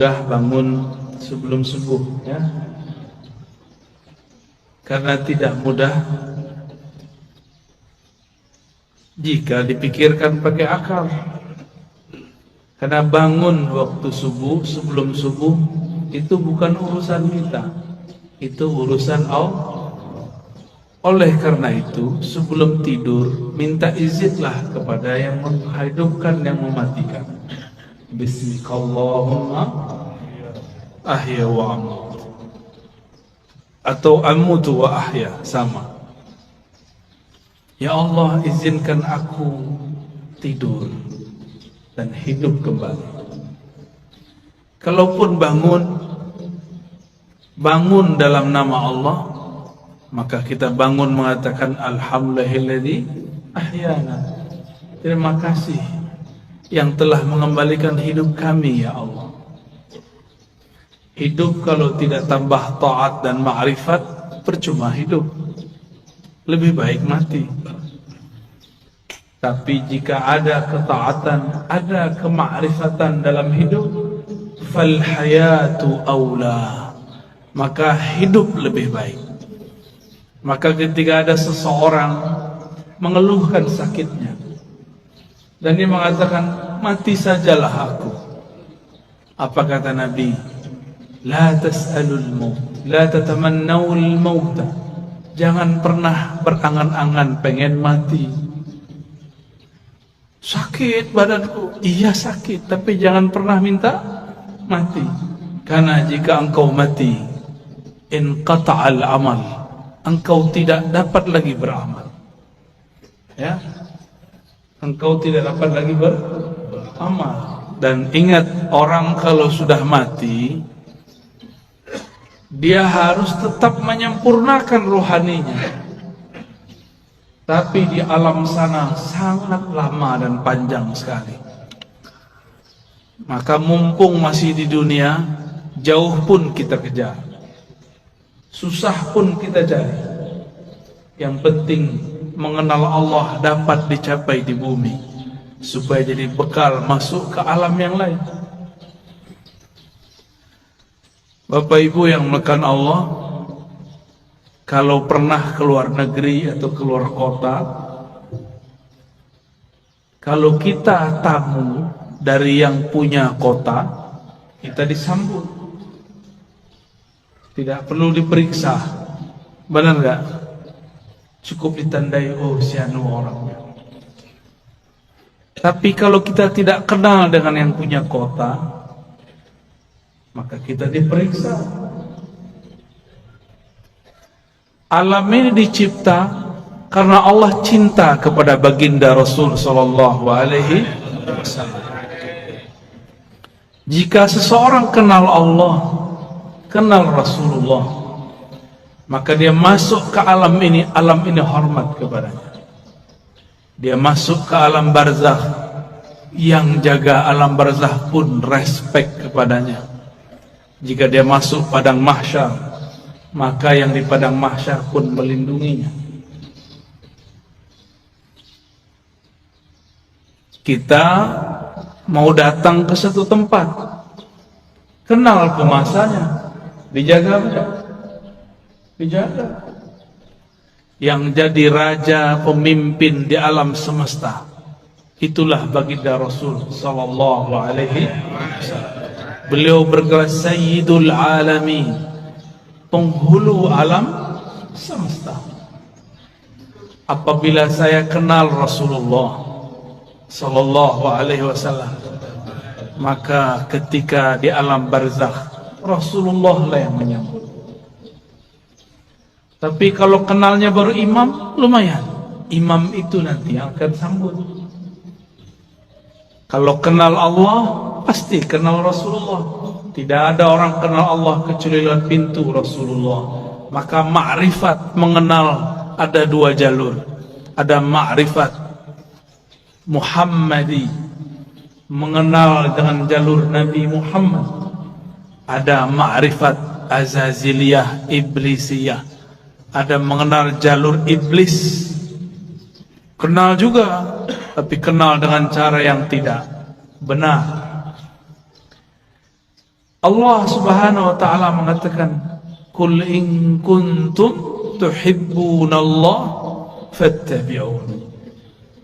Sudah bangun sebelum subuh ya, karena tidak mudah jika dipikirkan pakai akal. Karena bangun waktu subuh, sebelum subuh itu bukan urusan kita, itu urusan Allah. Oleh karena itu sebelum tidur minta izinlah kepada yang menghidupkan, yang mematikan. Bismillahirrahmanirrahim, ahya wa amut, atau amutu wa ahya, sama. Ya Allah, izinkan aku tidur dan hidup kembali. Kalaupun bangun dalam nama Allah, maka kita bangun mengatakan alhamdulillahilladzi ahyana, terima kasih yang telah mengembalikan hidup kami ya Allah. Hidup kalau tidak tambah taat dan ma'rifat, percuma hidup, lebih baik mati. Tapi jika ada ketaatan, ada kemakrifatan dalam hidup, fal hayatu aula, maka hidup lebih baik. Maka ketika ada seseorang mengeluhkan sakitnya dan dia mengatakan mati sajalah aku, apa kata Nabi? La tas'alul maut, la tatamannawul mauta. Jangan pernah berangan-angan pengen mati. Sakit badanku, iya sakit, tapi jangan pernah minta mati. Karena jika engkau mati, inqata'al amal, engkau tidak dapat lagi beramal. Ya, engkau tidak dapat lagi beramal. Dan ingat, orang kalau sudah mati, dia harus tetap menyempurnakan rohaninya. Tapi di alam sana sangat lama dan panjang sekali. Maka mumpung masih di dunia, jauh pun kita kejar, susah pun kita cari. Yang penting mengenal Allah dapat dicapai di bumi, supaya jadi bekal masuk ke alam yang lain. Bapak Ibu yang melekat Allah, kalau pernah keluar negeri atau keluar kota, kalau kita tamu dari yang punya kota, kita disambut, tidak perlu diperiksa, benar nggak? Cukup ditandai, oh si anu orangnya. Tapi kalau kita tidak kenal dengan yang punya kota, maka kita diperiksa. Alam ini dicipta karena Allah cinta kepada baginda Rasul sallallahu alaihi wasallam. Jika seseorang kenal Allah, kenal Rasulullah, maka dia masuk ke alam ini hormat kepadanya. Dia masuk ke alam barzakh, yang jaga alam barzakh pun respect kepadanya. Jika dia masuk padang mahsyar, maka yang di padang mahsyar pun melindunginya. Kita mau datang ke satu tempat, kenal penguasanya, dijaga tidak? Dijaga. Yang jadi raja, pemimpin di alam semesta, itulah baginda Rasul sallallahu alaihi wasallam. Beliau bergelar Sayyidul Alamin, penghulu alam semesta. Apabila saya kenal Rasulullah sallallahu alaihi wasallam, maka ketika di alam barzakh Rasulullah lah yang menyambut. Tapi kalau kenalnya baru imam, lumayan, imam itu nanti yang akan sambut. Kalau kenal Allah, pasti kenal Rasulullah. Tidak ada orang kenal Allah kecuali lewat pintu Rasulullah. Maka ma'rifat, mengenal, ada dua jalur. Ada ma'rifat Muhammadi, mengenal dengan jalur Nabi Muhammad. Ada ma'rifat Azaziliyah, Iblisiyah, ada mengenal jalur iblis. Kenal juga, tapi kenal dengan cara yang tidak benar. Allah Subhanahu wa taala mengatakan, "Qul in kuntum tuhibbunallah fattabi'uni."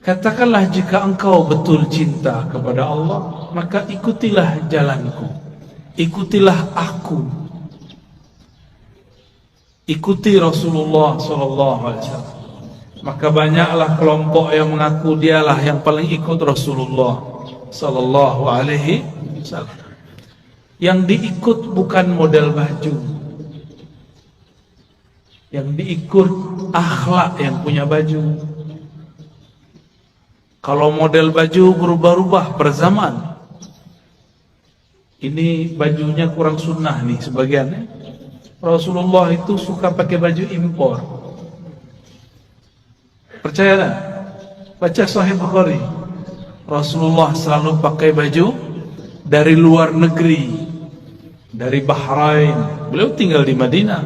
Katakanlah, jika engkau betul cinta kepada Allah, maka ikutilah jalanku. Ikutilah aku. Ikuti Rasulullah SAW. Maka banyaklah kelompok yang mengaku dialah yang paling ikut Rasulullah SAW. Yang diikut bukan model baju, yang diikut akhlak yang punya baju. Kalau model baju berubah-ubah per zaman, ini bajunya kurang sunnah nih sebagiannya. Rasulullah itu suka pakai baju impor. Percaya tak? Baca Sahih Bukhari. Rasulullah selalu pakai baju dari luar negeri, dari Bahrain. Beliau tinggal di Madinah.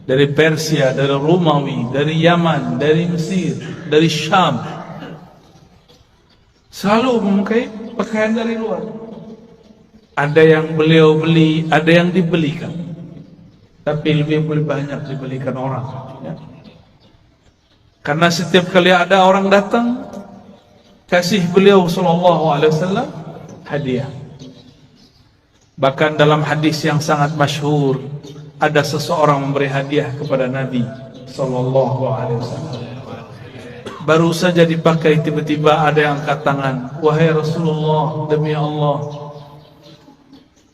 Dari Persia, dari Romawi, dari Yaman, dari Mesir, dari Syam. Selalu memakai pakaian dari luar. Ada yang beliau beli, ada yang dibelikan. Tapi lebih banyak dibelikan orang, ya. Karena setiap kali ada orang datang, kasih beliau SAW hadiah. Bahkan dalam hadis yang sangat masyhur, ada seseorang memberi hadiah kepada Nabi SAW. Baru saja dipakai, tiba-tiba ada yang angkat tangan, "Wahai Rasulullah, demi Allah,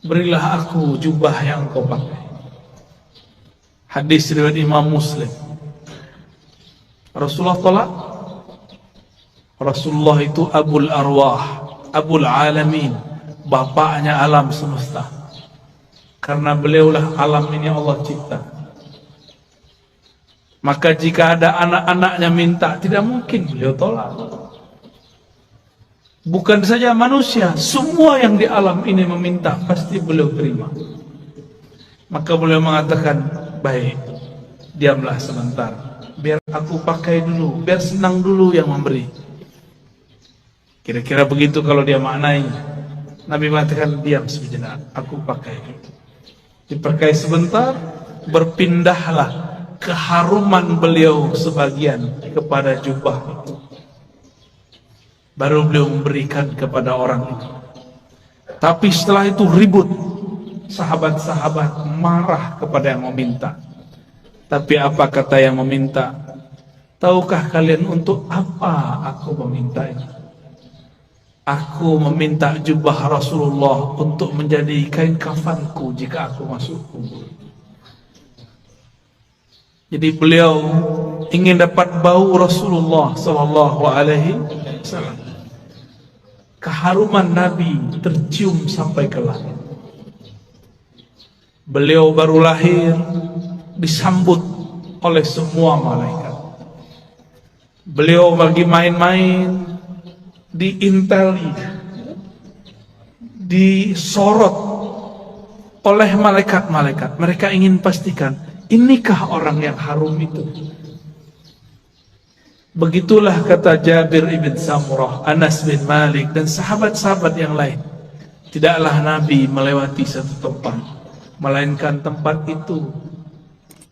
berilah aku jubah yang kau pakai." Hadis riwayat Imam Muslim. Rasulullah tolak. Rasulullah itu Abul Arwah, Abul Alamin, bapaknya alam semesta. Karena beliaulah alam ini Allah cipta. Maka jika ada anak-anaknya minta, tidak mungkin beliau tolak. Bukan saja manusia, semua yang di alam ini meminta, pasti beliau terima. Maka beliau mengatakan, "Baik, diamlah sebentar, biar aku pakai dulu, biar senang dulu yang memberi." Kira-kira begitu kalau dia maknai. Nabi mengatakan, "Diam sejenak, aku pakai." Dipakai sebentar, berpindahlah keharuman beliau sebagian kepada jubah itu. Baru beliau memberikan kepada orang itu. Tapi setelah itu ribut. Sahabat-sahabat marah kepada yang meminta. Tapi apa kata yang meminta? "Tahukah kalian untuk apa aku meminta ini? Aku meminta jubah Rasulullah untuk menjadi kain kafanku jika aku masuk kubur." Jadi beliau ingin dapat bau Rasulullah SAW. Keharuman Nabi tercium sampai ke langit. Beliau baru lahir, disambut oleh semua malaikat. Beliau lagi main-main, diinteli, disorot oleh malaikat-malaikat. Mereka ingin pastikan, inikah orang yang harum itu? Begitulah kata Jabir ibn Samurah, Anas bin Malik, dan sahabat-sahabat yang lain. Tidaklah Nabi melewati satu tempat, melainkan tempat itu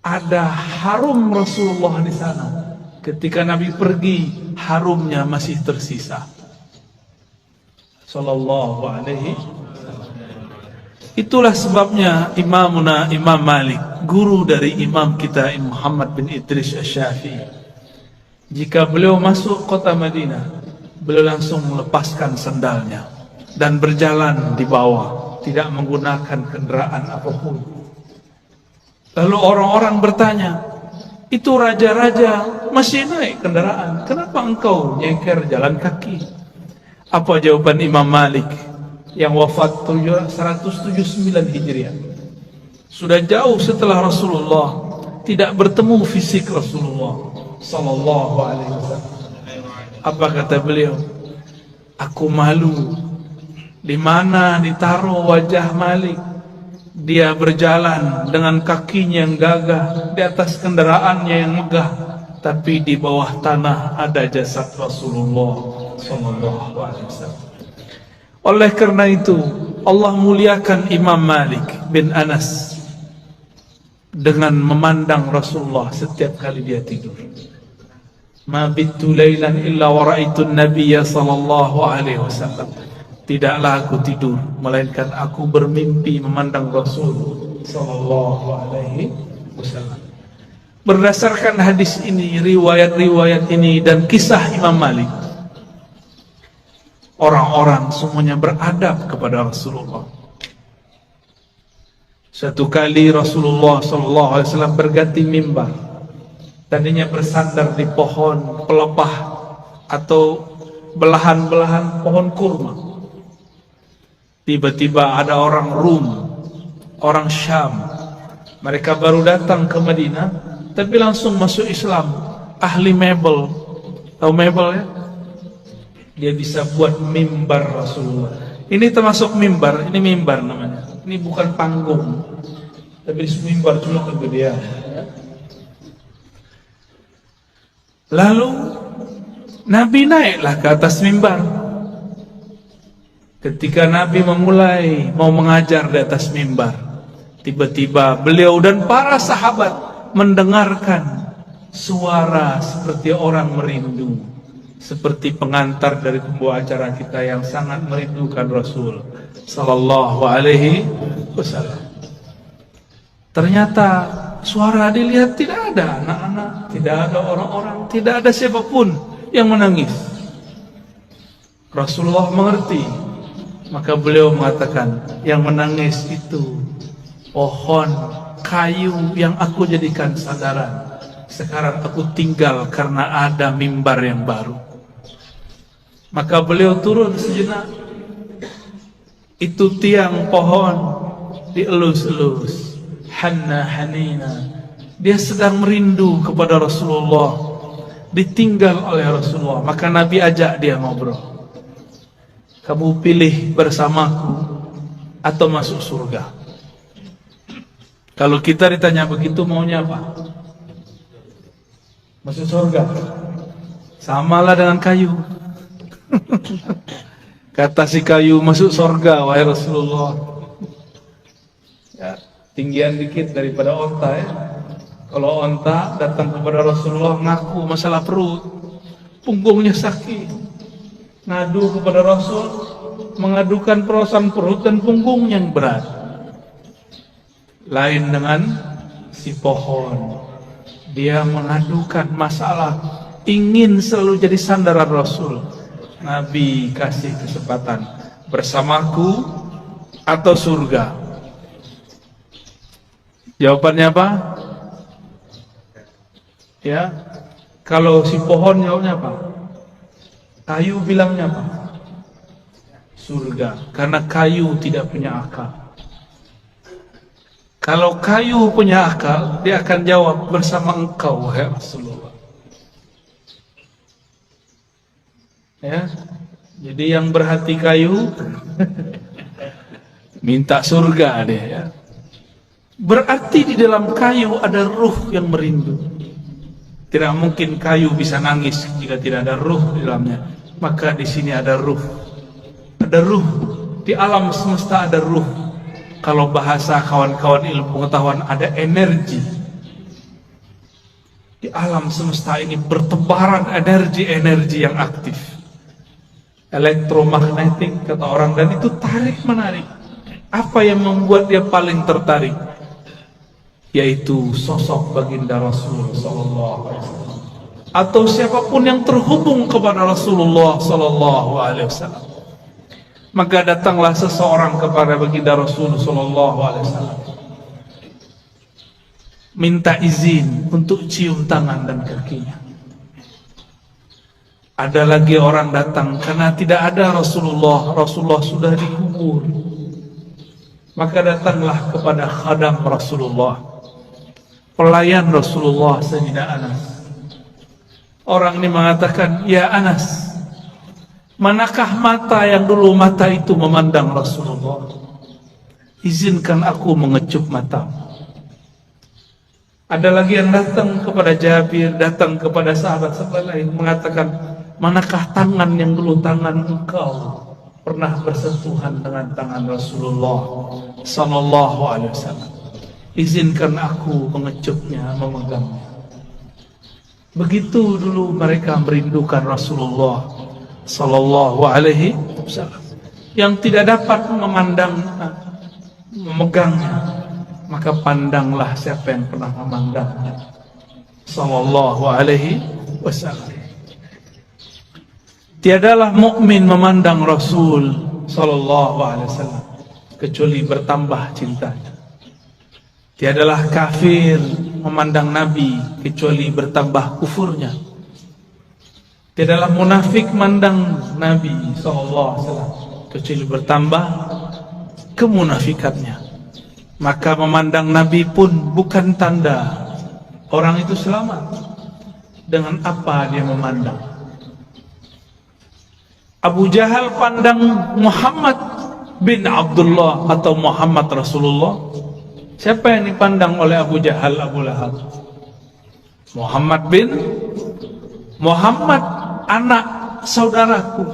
ada harum Rasulullah di sana. Ketika Nabi pergi, harumnya masih tersisa. Sallallahu alaihi. Itulah sebabnya Imamuna Imam Malik, guru dari imam kita Muhammad bin Idris Asy-Syafi'i, jika beliau masuk kota Madinah, beliau langsung melepaskan sandalnya dan berjalan di bawah, tidak menggunakan kendaraan apapun. Lalu orang-orang bertanya, "Itu raja-raja masih naik kendaraan, kenapa engkau nyengker jalan kaki?" Apa jawaban Imam Malik yang wafat 179 Hijriah? Sudah jauh setelah Rasulullah, tidak bertemu fisik Rasulullah sallallahu alaihi wasallam. Apa kata beliau? "Aku malu di mana ditaruh wajah Malik. Dia berjalan dengan kakinya yang gagah di atas kendaraannya yang megah, tapi di bawah tanah ada jasad Rasulullah sallallahu alaihi wasallam." Oleh karena itu, Allah muliakan Imam Malik bin Anas dengan memandang Rasulullah setiap kali dia tidur. Ma bittu lailan illa wa ra'aitu an-nabiyya sallallahu alaihi wasallam. Tidaklah aku tidur melainkan aku bermimpi memandang Rasul sallallahu alaihi wasallam. Berdasarkan hadis ini, riwayat-riwayat ini dan kisah Imam Malik, orang-orang semuanya beradab kepada Rasulullah. Satu kali Rasulullah SAW berganti mimbar. Tadinya bersandar di pohon pelepah atau belahan-belahan pohon kurma. Tiba-tiba ada orang Rum, orang Syam. Mereka baru datang ke Madinah, tapi langsung masuk Islam. Ahli mebel, tahu mebel ya? Dia bisa buat mimbar Rasulullah. Ini termasuk mimbar, ini mimbar namanya. Ini bukan panggung, tapi mimbar cuma kegedean. Lalu Nabi naiklah ke atas mimbar. Ketika Nabi memulai mau mengajar di atas mimbar, tiba-tiba beliau dan para sahabat mendengarkan suara seperti orang merindu, seperti pengantar dari pembawa acara kita yang sangat merindukan Rasul sallallahu alaihi wasallam. Ternyata suara dilihat tidak ada anak-anak, tidak ada orang-orang, tidak ada siapapun yang menangis. Rasulullah mengerti, maka beliau mengatakan, yang menangis itu pohon kayu yang aku jadikan sandaran. Sekarang aku tinggal karena ada mimbar yang baru. Maka beliau turun sejenak. Itu tiang pohon dielus-elus. Hanna hanina. Dia sedang merindu kepada Rasulullah, ditinggal oleh Rasulullah. Maka Nabi ajak dia ngobrol. Kamu pilih bersamaku atau masuk surga? Kalau kita ditanya begitu, maunya apa? Masuk surga. Samalah dengan kayu. Kata si kayu, masuk surga wahai Rasulullah. Ya, tinggian dikit daripada onta ya. Kalau onta datang kepada Rasulullah ngaku masalah perut, punggungnya sakit, ngadu kepada Rasul, mengadukan perasaan perut dan punggung yang berat. Lain dengan si pohon, dia mengadukan masalah, ingin selalu jadi sandaran Rasul. Nabi kasih kesempatan, bersamaku atau surga? Jawabannya apa? Ya, kalau si pohon jawabnya apa? Kayu bilangnya apa? Surga, karena kayu tidak punya akal. Kalau kayu punya akal, dia akan jawab bersama engkau wahai Rasulullah. Ya, jadi yang berhati kayu minta surga deh ya. Berarti di dalam kayu ada ruh yang merindu. Tidak mungkin kayu bisa nangis jika tidak ada ruh di dalamnya. Maka di sini ada ruh. Ada ruh. Di alam semesta ada ruh. Kalau bahasa kawan-kawan ilmu pengetahuan, ada energi. Di alam semesta ini bertebaran energi-energi yang aktif. Elektromagnetik kata orang, dan itu tarik menarik. Apa yang membuat dia paling tertarik? Yaitu sosok baginda Rasul sallallahu alaihi wasallam, atau siapapun yang terhubung kepada Rasulullah sallallahu alaihi wasallam. Maka datanglah seseorang kepada baginda Rasul sallallahu alaihi wasallam, minta izin untuk cium tangan dan kakinya. Ada lagi orang datang karena tidak ada Rasulullah, Rasulullah sudah dikubur. Maka datanglah kepada khadam Rasulullah, pelayan Rasulullah, Sayyidina Anas. Orang ini mengatakan, ya Anas, manakah mata yang dulu mata itu memandang Rasulullah? Izinkan aku mengecup matamu. Ada lagi yang datang kepada Jabir, datang kepada sahabat-sahabat lain, mengatakan, manakah tangan yang dulu tangan engkau pernah bersentuhan dengan tangan Rasulullah sallallahu alaihi wasallam. Izinkan aku mengecupnya, memegangnya. Begitu dulu mereka merindukan Rasulullah sallallahu alaihi wasallam, yang tidak dapat memandangnya, memegangnya, maka pandanglah siapa yang pernah memandangnya sallallahu alaihi wasallam. Tiadalah mukmin memandang Rasul sallallahu alaihi wasallam kecuali bertambah cintanya. Tiadalah kafir memandang Nabi kecuali bertambah kufurnya. Tiadalah munafik memandang Nabi sallallahu alaihi wasallam kecuali bertambah kemunafikannya. Maka memandang Nabi pun bukan tanda orang itu selamat. Dengan apa dia memandang? Abu Jahal pandang Muhammad bin Abdullah atau Muhammad Rasulullah. Siapa yang dipandang oleh Abu Jahal, Abu Lahab? Muhammad anak saudaraku.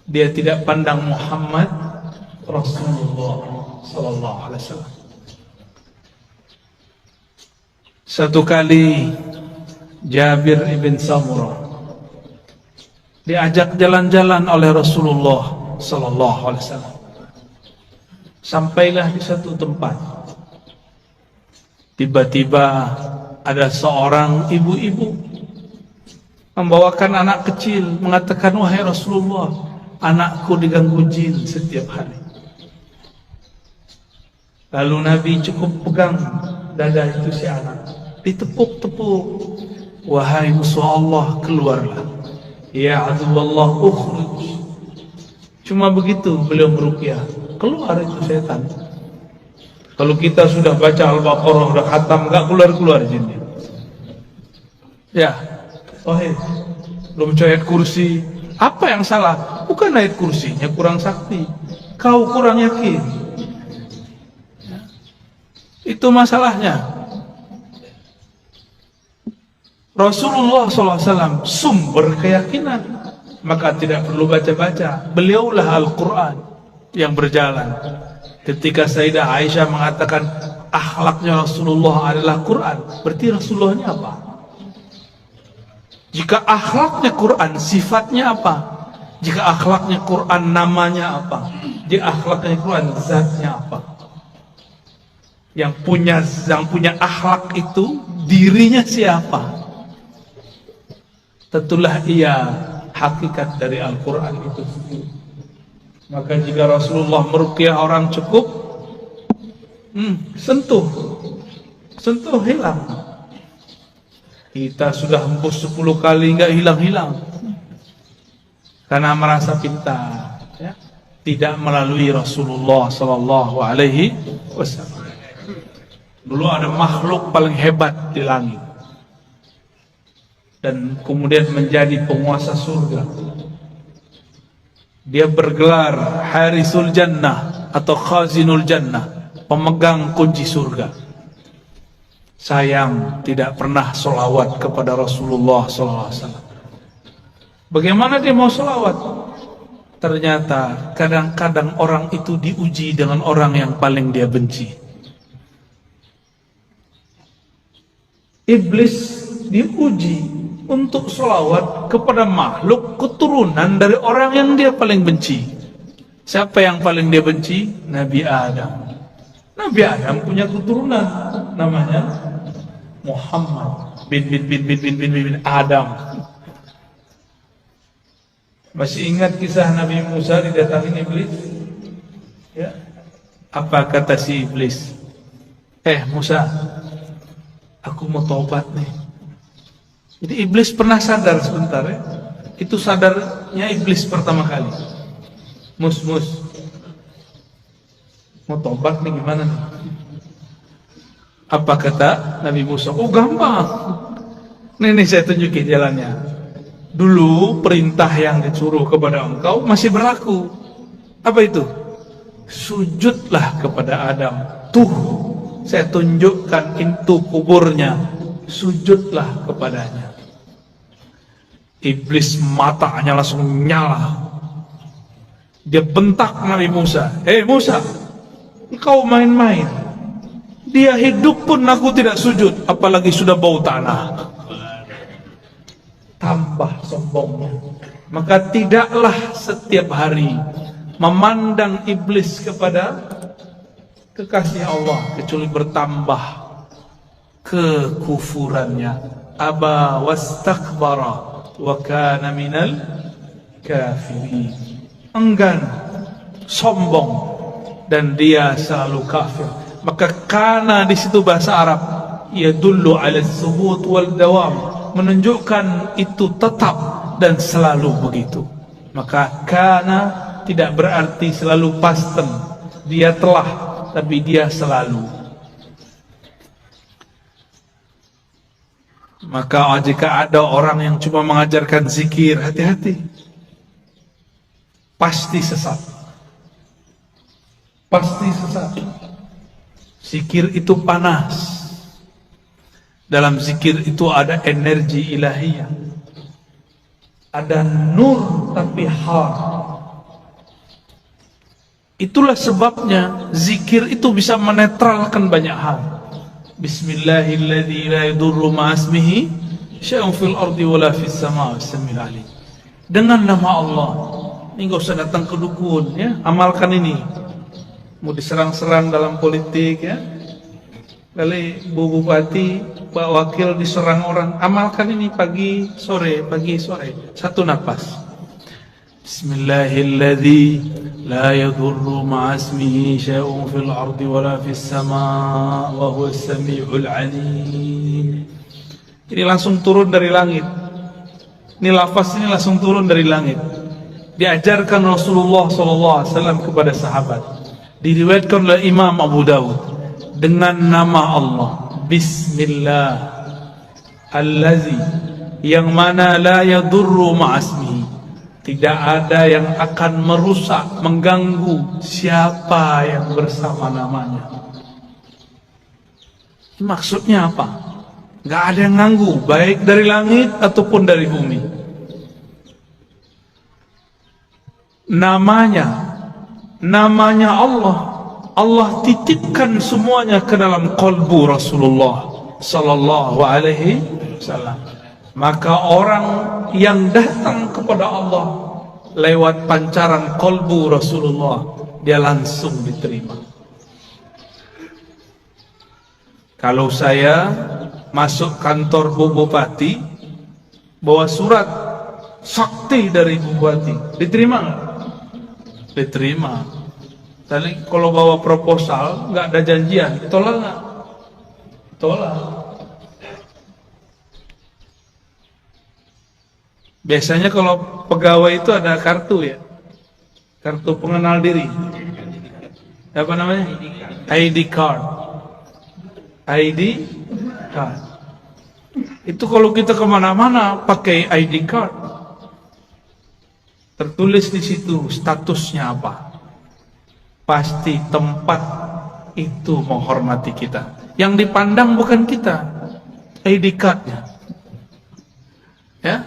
Dia tidak pandang Muhammad Rasulullah sallallahu alaihi wasallam. Satu kali Jabir ibn Samurah diajak jalan-jalan oleh Rasulullah sallallahu alaihi wasallam. Sampailah di satu tempat. Tiba-tiba ada seorang ibu-ibu membawakan anak kecil, mengatakan, "Wahai Rasulullah, anakku diganggu jin setiap hari." Lalu Nabi cukup pegang dada itu si anak, ditepuk-tepuk. "Wahai musuh Allah, keluarlah. Ya aduwallah, ukhruj." Cuma begitu beliau meruqyah, keluar itu setan. Kalau kita sudah baca Al-Baqarah, sudah khatam, enggak keluar-keluar jinnya. Ya, belum baca ayat kursi. Apa yang salah? Bukan ayat kursinya kurang sakti, kau kurang yakin. Itu masalahnya. Rasulullah SAW sumber keyakinan, maka tidak perlu baca-baca. Beliaulah Al-Quran yang berjalan. Ketika Sayyidah Aisyah mengatakan akhlaknya Rasulullah adalah Quran, berarti Rasulullahnya apa? Jika akhlaknya Quran, sifatnya apa? Jika akhlaknya Quran, namanya apa? Jika akhlaknya Quran, zatnya apa? Yang punya akhlak itu dirinya siapa? Tentulah ia hakikat dari Al-Quran itu sendiri. Maka jika Rasulullah meruqyah orang cukup sentuh hilang. Kita sudah hembus 10 kali enggak hilang-hilang karena merasa pintar, ya? Tidak melalui Rasulullah sallallahu alaihi wasallam. Dulu ada makhluk paling hebat di langit dan kemudian menjadi penguasa surga. Dia bergelar Harisul Jannah atau Khazinul Jannah, pemegang kunci surga. Sayang tidak pernah solawat kepada Rasulullah SAW. Bagaimana dia mau solawat? Ternyata kadang-kadang orang itu diuji dengan orang yang paling dia benci. Iblis diuji untuk sholawat kepada makhluk keturunan dari orang yang dia paling benci. Siapa yang paling dia benci? Nabi Adam. Nabi Adam punya keturunan namanya Muhammad bin Adam. Masih ingat kisah Nabi Musa didatangi iblis? Ya. Apa kata si iblis? Musa, aku mau taubat nih. Jadi iblis pernah sadar sebentar, ya. Itu sadarnya iblis pertama kali. Mus, mau tobat nih gimana nih? Apa kata Nabi Musa? Oh gampang. Nih saya tunjukin jalannya. Dulu perintah yang disuruh kepada engkau masih berlaku. Apa itu? Sujudlah kepada Adam. Tuh, saya tunjukkan itu kuburnya. Sujudlah kepadanya. Iblis matanya langsung nyala. Dia bentak Nabi Musa, "Hei Musa, engkau main-main. Dia hidup pun aku tidak sujud, apalagi sudah bau tanah." Tambah sombongnya. Maka tidaklah setiap hari memandang iblis kepada kekasih Allah, kecuali bertambah kekufurannya. Aba wastakbara wa kana minal kafirin. Enggan, sombong, dan dia selalu kafir. Maka kana di situ bahasa Arab yadullu ala subut wal dawam, menunjukkan itu tetap dan selalu begitu. Maka kana tidak berarti selalu past tense, dia telah, tapi dia selalu. Maka jika ada orang yang cuma mengajarkan zikir, hati-hati, pasti sesat. Pasti sesat. Zikir itu panas. Dalam zikir itu ada energi ilahiyah, ada nur tapi har. Itulah sebabnya zikir itu bisa menetralkan banyak hal. Bismillahilladzi la yadurru ma'asmihi syai'un fil ardi wala fis sama'i was-sami'ul 'alim. Dengan nama Allah. Ini enggak usah datang ke dukun ya, amalkan ini. Mau diserang-serang dalam politik ya. Kali Bu Bupati, Pak Wakil diserang orang, amalkan ini pagi sore, satu napas. Bismillahilladzi la yadurru ma'asmihi syai'un fil ardi wala fis sama' wa huwas sami'ul 'alim. Ini langsung turun dari langit. Ini lafaz ini langsung turun dari langit. Diajarkan Rasulullah SAW kepada sahabat. Diriwayatkan oleh Imam Abu Dawud dengan nama Allah. Bismillah allazi, yang mana la yadurru ma'asmihi, tidak ada yang akan merusak, mengganggu siapa yang bersama namanya. Maksudnya apa? Gak ada yang ganggu, baik dari langit ataupun dari bumi. Namanya Allah, Allah titipkan semuanya ke dalam qalbu Rasulullah sallallahu alaihi wasallam. Maka orang yang datang kepada Allah lewat pancaran qalbu Rasulullah, dia langsung diterima. Kalau saya masuk kantor Bu Bupati, bawa surat sakti dari Bu Bupati, diterima nggak? Diterima. Tadi kalau bawa proposal nggak ada janjian, tolak nggak? Tolak. Biasanya kalau pegawai itu ada kartu ya, kartu pengenal diri. Apa namanya? ID card. ID card. Itu kalau kita kemana-mana pakai ID card. Tertulis di situ statusnya apa. Pasti tempat itu menghormati kita. Yang dipandang bukan kita, ID card-nya. Ya.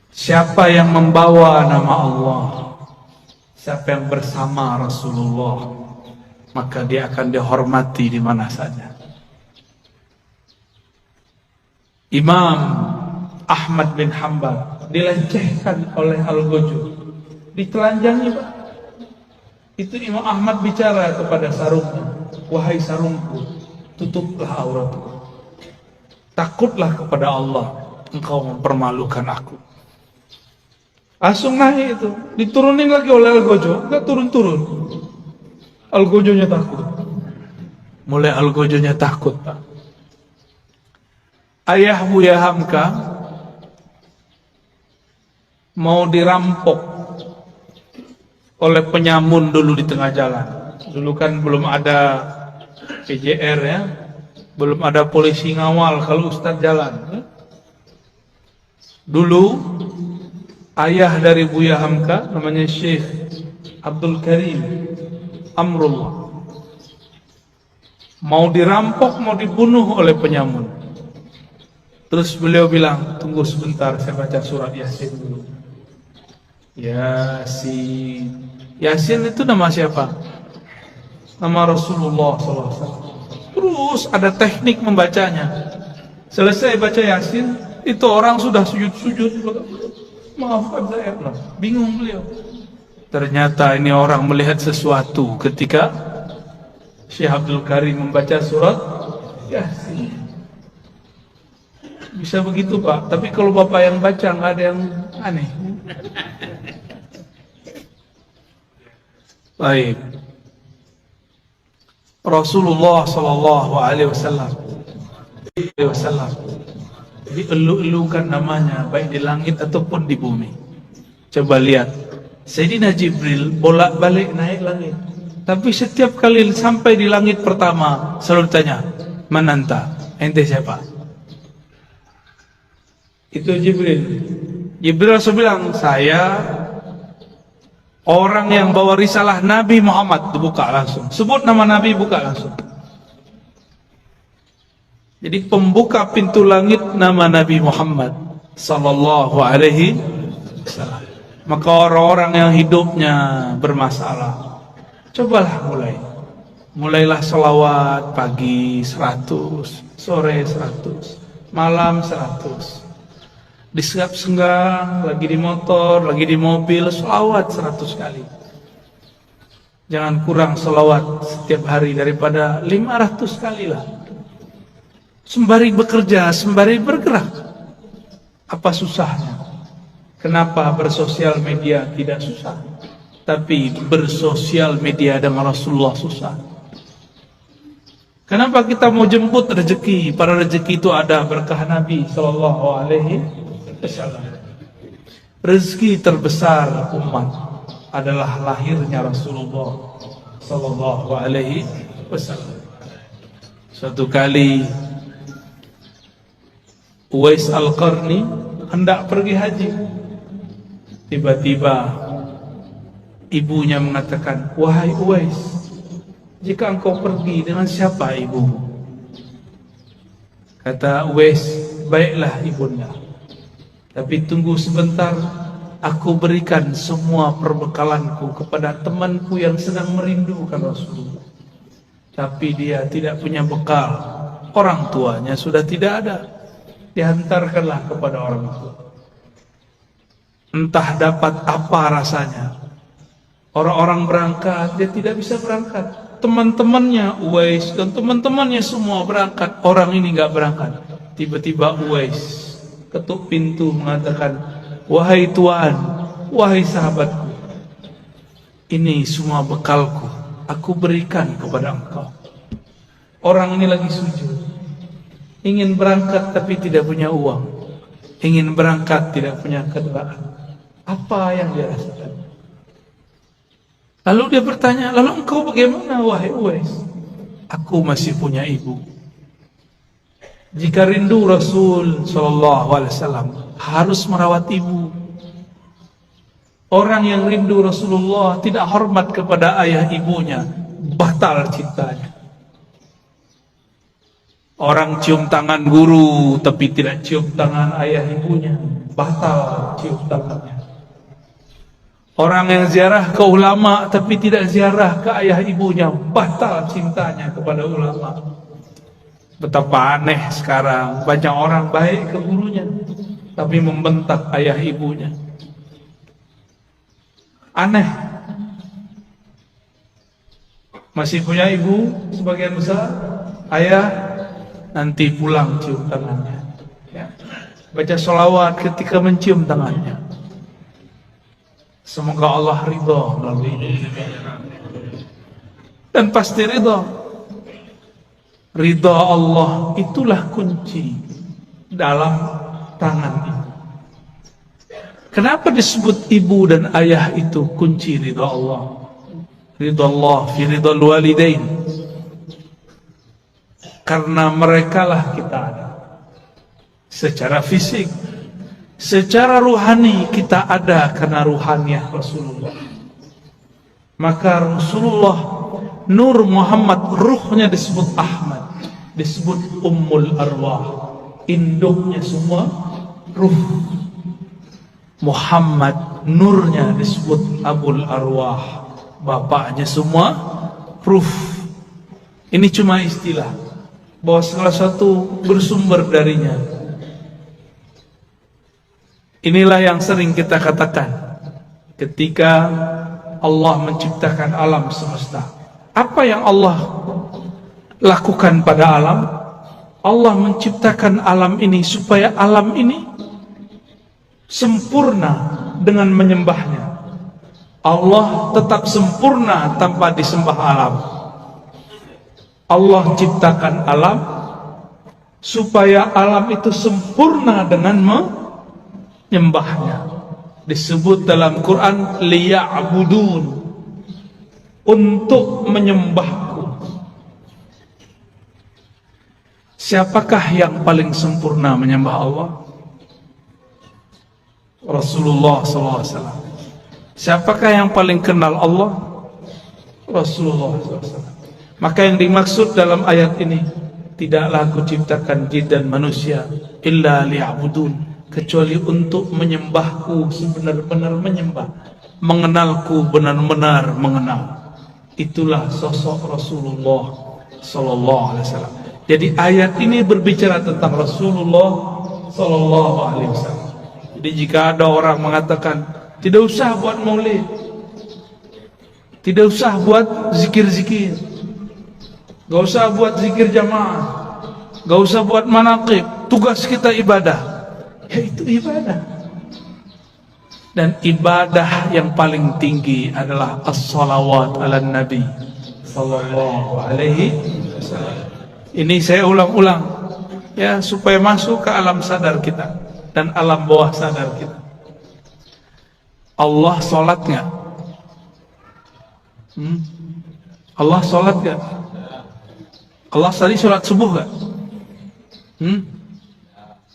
Siapa yang membawa nama Allah, siapa yang bersama Rasulullah, maka dia akan dihormati di mana saja. Imam Ahmad bin Hanbal dilecehkan oleh Al-Ghazali, ditelanjangi Pak. Itu Imam Ahmad bicara kepada sarungnya, "Wahai sarungku, tutuplah auratku. Takutlah kepada Allah, engkau mempermalukan aku." Langsung naik itu, diturunin lagi oleh Al-Ghazali, enggak turun-turun. Al-Ghazalinya takut. Mulai Al-Ghazalinya takut, Pak. Ayah Buya Hamka mau dirampok oleh penyamun dulu di tengah jalan. Dulu kan belum ada PJR ya, belum ada polisi ngawal kalau Ustadz jalan. Dulu ayah dari Buya Hamka namanya Syekh Abdul Karim Amrullah mau dirampok, mau dibunuh oleh penyamun. Terus beliau bilang, "Tunggu sebentar, saya baca surat Yasin dulu." Yasin. Yasin itu nama siapa? Nama Rasulullah SAW. Terus ada teknik membacanya. Selesai baca Yasin, itu orang sudah sujud-sujud. Maafkan saya, bingung beliau. Ternyata ini orang melihat sesuatu ketika Syekh Abdul Karim membaca surat Yasin. Bisa begitu Pak, tapi kalau Bapak yang baca nggak ada yang aneh. Baik. Rasulullah sallallahu alaihi wasallam dielu-elukan namanya baik di langit ataupun di bumi. Coba lihat, Sayyidina Jibril bolak-balik naik langit, tapi setiap kali sampai di langit pertama selalu tanya, "Man anta?" Ente siapa? Itu Jibril. Jibril langsung bilang, "Saya orang yang bawa risalah Nabi Muhammad." Buka langsung. Sebut nama Nabi, buka langsung. Jadi pembuka pintu langit nama Nabi Muhammad sallallahu alaihi wasallam. Maka orang-orang yang hidupnya bermasalah, cobalah mulailah selawat pagi 100, sore 100, malam 100. Di senggang, lagi di motor, lagi di mobil, selawat 100 kali. Jangan kurang selawat setiap hari daripada 500 kali lah. Sembari bekerja, sembari bergerak. Apa susahnya? Kenapa bersosial media tidak susah? Tapi bersosial media dengan Rasulullah susah. Kenapa kita mau jemput rezeki? Para rezeki itu ada berkah Nabi sallallahu alaihi wasallam. Rezeki terbesar umat adalah lahirnya Rasulullah sallallahu alaihi wasallam. Suatu kali Uwais Al-Qarni hendak pergi haji. Tiba-tiba ibunya mengatakan, "Wahai Uwais, jika engkau pergi, dengan siapa ibumu?" Kata Uwais, "Baiklah ibunda, tapi tunggu sebentar, aku berikan semua perbekalanku kepada temanku yang sedang merindukan Rasulullah. Tapi dia tidak punya bekal, orang tuanya sudah tidak ada. Dihantarkanlah kepada orang tua. Entah dapat apa rasanya. Orang-orang berangkat, dia tidak bisa berangkat. Teman-temannya Uwais dan teman-temannya semua berangkat, orang ini nggak berangkat. Tiba-tiba Uwais ketuk pintu mengatakan, "Wahai Tuan, wahai sahabatku, ini semua bekalku, aku berikan kepada engkau." Orang ini lagi sujud, ingin berangkat tapi tidak punya uang, ingin berangkat tidak punya kendaraan. Apa yang dia rasakan? Lalu dia bertanya, "Lalu engkau bagaimana wahai Uwais?" "Aku masih punya ibu. Jika rindu Rasul sallallahu alaihi wasallam harus merawat ibu. Orang yang rindu Rasulullah tidak hormat kepada ayah ibunya, batal cintanya. Orang cium tangan guru tapi tidak cium tangan ayah ibunya, batal cium tangannya. Orang yang ziarah ke ulama tapi tidak ziarah ke ayah ibunya, batal cintanya kepada ulama." Betapa aneh sekarang, banyak orang baik ke gurunya tapi membentak ayah ibunya. Aneh. Masih punya ibu sebagian besar, ayah nanti pulang cium tangannya, ya. Baca sholawat ketika mencium tangannya. Semoga Allah ridha melalui ini. Dan pasti ridha. Ridha Allah itulah kunci dalam tangan ibu. Kenapa disebut ibu dan ayah itu kunci ridha Allah? Ridha Allah fi ridhal walidain. Karena merekalah kita ada secara fisik, secara ruhani kita ada karena ruhaniyah Rasulullah. Maka Rasulullah Nur Muhammad, ruhnya disebut Ahmad, disebut Ummul Arwah, induknya semua ruh. Muhammad nurnya disebut Abul Arwah, bapaknya semua proof. Ini cuma istilah bahwa salah satu bersumber darinya. Inilah yang sering kita katakan ketika Allah menciptakan alam semesta. Apa yang Allah lakukan pada alam? Allah menciptakan alam ini supaya alam ini sempurna dengan menyembahnya. Allah tetap sempurna tanpa disembah alam. Allah ciptakan alam supaya alam itu sempurna dengan menyembahnya. Disebut dalam Quran liya'budun, untuk menyembahku. Siapakah yang paling sempurna menyembah Allah? Rasulullah SAW. Siapakah yang paling kenal Allah? Rasulullah SAW. Maka yang dimaksud dalam ayat ini, tidaklah aku ciptakan jin dan manusia illa liya'budun, kecuali untuk menyembahku sebenar-benar menyembah, mengenalku benar-benar mengenal. Itulah sosok Rasulullah sallallahu alaihi wasallam. Jadi ayat ini berbicara tentang Rasulullah sallallahu alaihi wasallam. Jadi jika ada orang mengatakan tidak usah buat maulid, tidak usah buat zikir-zikir, gak usah buat zikir jamaah, gak usah buat manaqib, tugas kita ibadah. Ya itu ibadah. Dan ibadah yang paling tinggi adalah as-salawat ala nabi sallallahu alaihi wasallam. Ini saya ulang-ulang ya, supaya masuk ke alam sadar kita dan alam bawah sadar kita. Allah sholat nggak? Allah sholat nggak? Allah tadi sholat subuh nggak?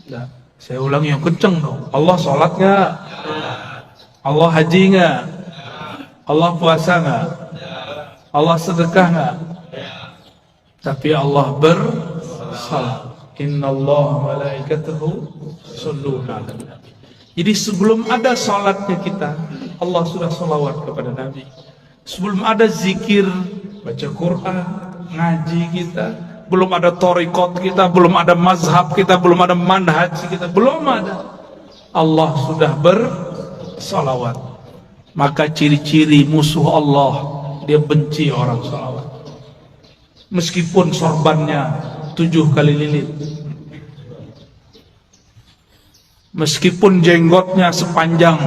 Nggak. Saya ulang yang kenceng dong. Allah sholat nggak? Allah haji nggak? Allah puasa nggak? Allah sedekah nggak? Tapi Allah bersalat. Innallaha malaikatahu yusholluna 'alan nabi. Jadi sebelum ada salatnya kita, Allah sudah sholawat kepada Nabi. Sebelum ada zikir, baca Quran, ngaji kita, belum ada thariqat kita, belum ada mazhab kita, belum ada manhaj kita, belum ada. Allah sudah bersalawat. Maka ciri-ciri musuh Allah, dia benci orang salawat. Meskipun sorbannya 7 kali lilit, meskipun jenggotnya sepanjang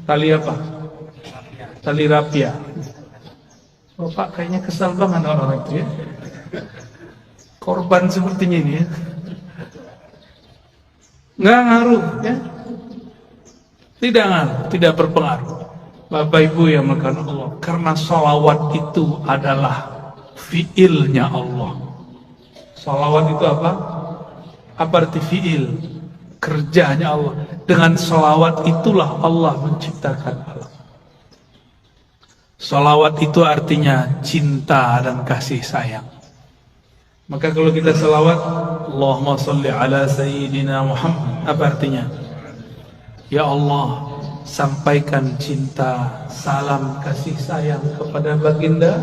tali apa? Tali rapia. Oh Pak, kayaknya kesal banget orang itu ya. Korban sepertinya ini ya. Nggak ngaruh ya. Tidak ngaruh, tidak berpengaruh. Bapak Ibu yang melakukan Allah, karena sholawat itu adalah fiilnya Allah. Sholawat itu apa? Apa arti fiil? Kerjanya Allah. Dengan sholawat itulah Allah menciptakan alam. Sholawat itu artinya cinta dan kasih sayang. Maka kalau kita sholawat, Allahumma sholli ala Sayyidina Muhammad, apa artinya? Ya Allah, sampaikan cinta, salam, kasih sayang kepada baginda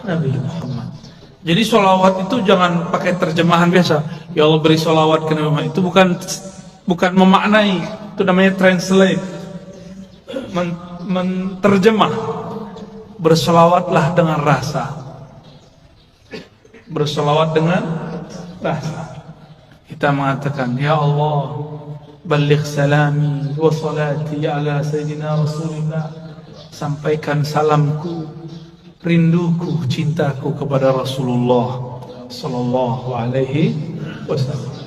Nabi Muhammad. Jadi sholawat itu jangan pakai terjemahan biasa. Ya Allah beri sholawat ke Nabi Muhammad. Itu bukan memaknai. Itu namanya translate, menterjemah. Bersolawatlah dengan rasa. Bersolawat dengan rasa. Kita mengatakan, Ya Allah, balligh salami wa salati ala Sayyidina Rasulullah. Sampaikan salamku, rinduku, cintaku kepada Rasulullah sallallahu alaihi wasallam.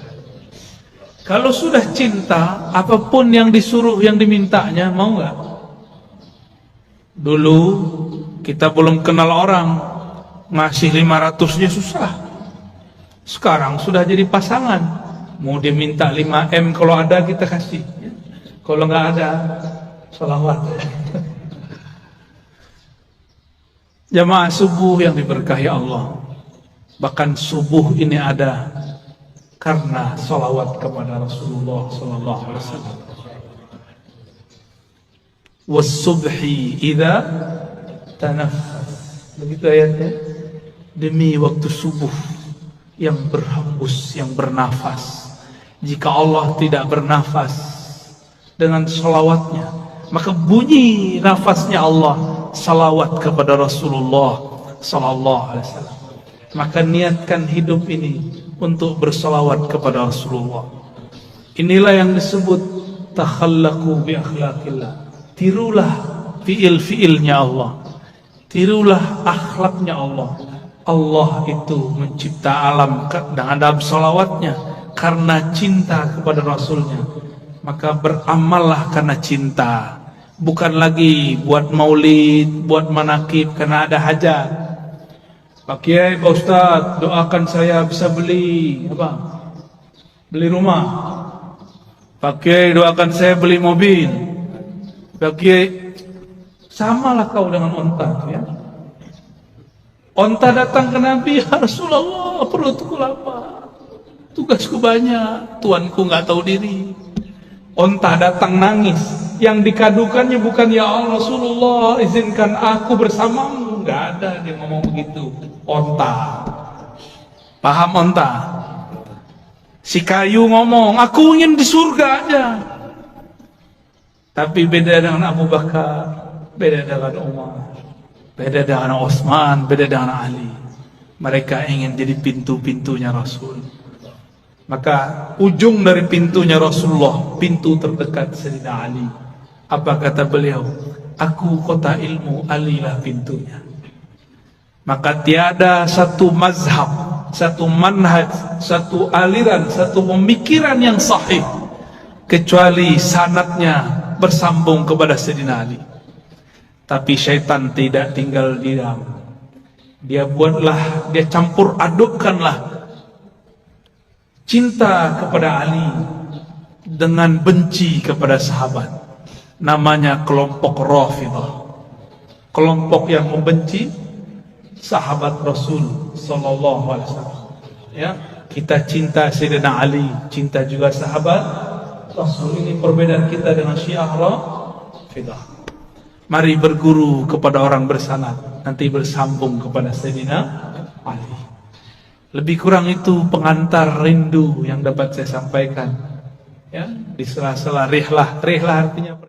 Kalau sudah cinta, apapun yang disuruh, yang dimintanya, mau nggak? Dulu kita belum kenal orang, ngasih 500-nya susah. Sekarang sudah jadi pasangan, mau dia minta 5M, kalau ada kita kasih, kalau nggak ada, sholawat. Jamaah subuh yang diberkahi Allah, bahkan subuh ini ada karena salawat kepada Rasulullah sallallahu alaihi wasallam. Was-subhi idza tanaffas. Begitu ayatnya. Demi waktu subuh yang berhembus, yang bernafas. Jika Allah tidak bernafas dengan salawatnya, maka bunyi nafasnya Allah salawat kepada Rasulullah sallallahu alaihi wasallam. Maka niatkan hidup ini untuk bersalawat kepada Rasulullah. Inilah yang disebut takhallaqu bi akhlaqillah. Tirulah fiil-fiilnya Allah. Tirulah akhlaknya Allah. Allah itu mencipta alam dengan dalam salawatnya karena cinta kepada Rasulnya. Maka beramallah karena cinta. Bukan lagi buat maulid, buat manakib karena ada hajat. Pak Kiai, Pak Ustaz, doakan saya bisa beli apa? Beli rumah. Pak Kiai, doakan saya beli mobil. Pak Kiai, samalah kau dengan onta, ya. Onta datang ke Nabi, ya Rasulullah, perutku lapar, tugasku banyak, tuanku nggak tahu diri. Onta datang nangis, yang dikadukannya bukan ya Allah Rasulullah, izinkan aku bersamamu, nggak ada dia ngomong begitu. Onta, paham onta? Si kayu ngomong, aku ingin di surga aja. Tapi beda dengan Abu Bakar, beda dengan Umar, beda dengan Utsman, beda dengan Ali. Mereka ingin jadi pintu-pintunya Rasul. Maka ujung dari pintunya Rasulullah, pintu terdekat Sayyidina Ali. Apa kata beliau? Aku kota ilmu, Ali lah pintunya. Maka tiada satu mazhab, satu manhaj, satu aliran, satu pemikiran yang sahih kecuali sanadnya bersambung kepada Sayyidina Ali. Tapi syaitan tidak tinggal diam. Dia buatlah, dia campur adukkanlah cinta kepada Ali dengan benci kepada sahabat. Namanya kelompok Rafidhah. Kelompok yang membenci sahabat Rasul sallallahu alaihi wasallam. Ya, kita cinta Sayyidina Ali, cinta juga sahabat Rasul. Ini perbedaan kita dengan Syiah Rafidhah. Mari berguru kepada orang bersanad, nanti bersambung kepada Sayyidina Ali. Lebih kurang itu pengantar rindu yang dapat saya sampaikan. Ya, di sela-sela rihlah. Rihlah artinya